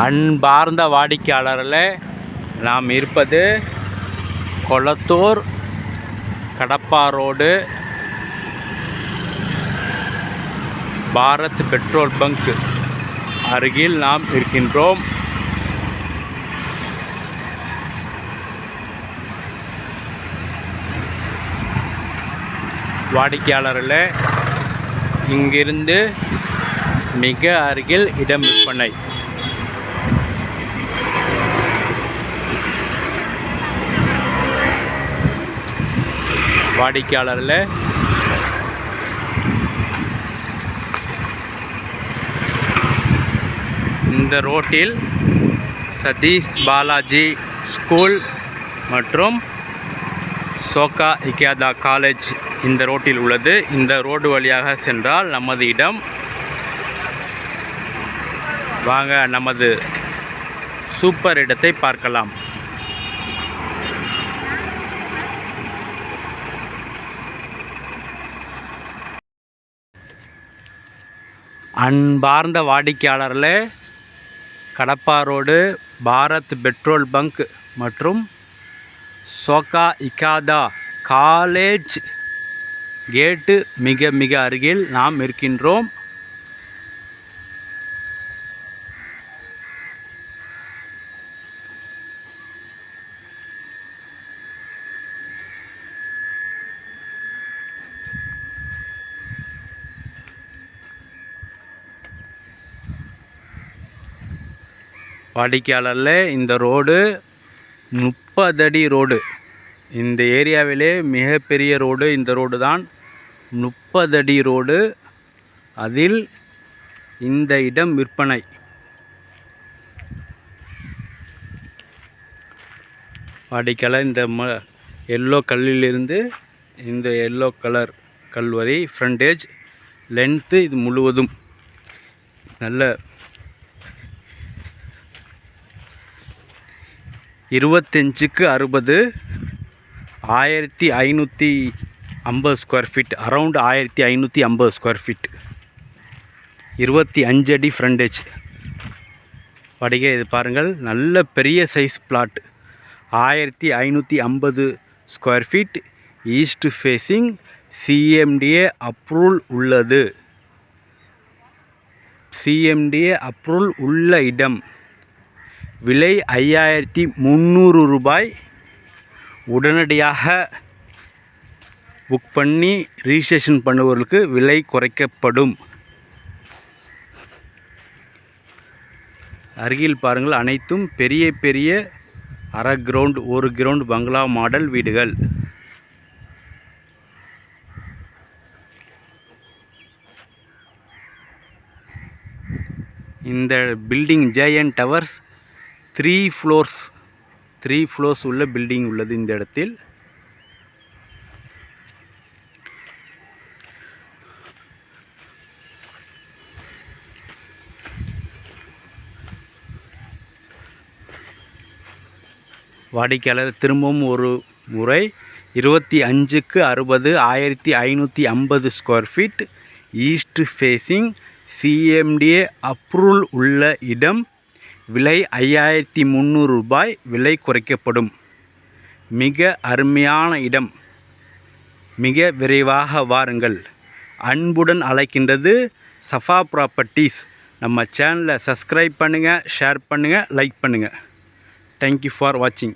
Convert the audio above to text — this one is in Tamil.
அன்பார்ந்த வாடிக்கையாளர்களே, நாம் இருப்பது Kolathur Kadapa road Bharat petrol bunk அருகில் நாம் இருக்கின்றோம். வாடிக்கையாளர்களே, இங்கிருந்து மிக அருகில் இடம் விற்பனை. வாடிக்கையாளர்களே, இந்த ரோட்டில் சதீஷ் பாலாஜி ஸ்கூல் மற்றும் சோகா இக்கியாதா காலேஜ் இந்த ரோட்டில் உள்ளது. இந்த ரோடு வழியாக சென்றால் நமது இடம். வாங்க நமது சூப்பர் இடத்தை பார்க்கலாம். அன்பார்ந்த வாடிக்கையாளர்களே, Kadapa road Bharat petrol bunk மற்றும் சோகா இக்கியாதா காலேஜ் கேட்டு மிக மிக அருகில் நாம் இருக்கின்றோம். வாடிக்கையாளர்களே, இந்த ரோடு 30 அடி ரோடு. இந்த ஏரியாவிலே மிகப்பெரிய ரோடு இந்த ரோடு தான். 30 அடி ரோடு. அதில் இந்த இடம் விற்பனை. வாடிக்கையாளர், இந்த எல்லோ கல்லிலிருந்து இந்த எல்லோ கலர் கல் வரை ஃப்ரண்டேஜ் லென்த்து இது முழுவதும் நல்ல 25க்கு 60 1550 square feet, around 1550 square feet, 25 அடி ஃப்ரண்டேஜ். வடிகை இது பாருங்கள், நல்ல பெரிய size plot. 1550 square feet, east facing, CMDA approval உள்ளது. சிஎம்டிஏ அப்ரூவல் உள்ள இடம். விலை 5300 ரூபாய். உடனடியாக புக் பண்ணி ரிஜிஸ்ட்ரேஷன் பண்ணுவவர்களுக்கு விலை குறைக்கப்படும். அருகில் பாருங்கள், அனைத்தும் பெரிய பெரிய அரை கிரவுண்ட் 1 கிரவுண்ட் பங்களா மாடல் வீடுகள். இந்த பில்டிங் ஜெயண்ட் டவர்ஸ் 3 ஃப்ளோர்ஸ் உள்ள பில்டிங் உள்ளது இந்த இடத்தில். வாடிக்கையாளர் திரும்பவும் ஒரு முறை, 25க்கு 60 1550 square feet, east facing, CMDA approval உள்ள இடம். விலை 5300 ரூபாய். விலை குறைக்கப்படும். மிக அருமையான இடம். மிக விரைவாக வாருங்கள். அன்புடன் அழைக்கின்றது சஃபா ப்ராப்பர்ட்டிஸ். நம்ம சேனலை சப்ஸ்கிரைப் பண்ணுங்கள், ஷேர் பண்ணுங்கள், லைக் பண்ணுங்கள். தேங்க்யூ ஃபார் வாட்சிங்.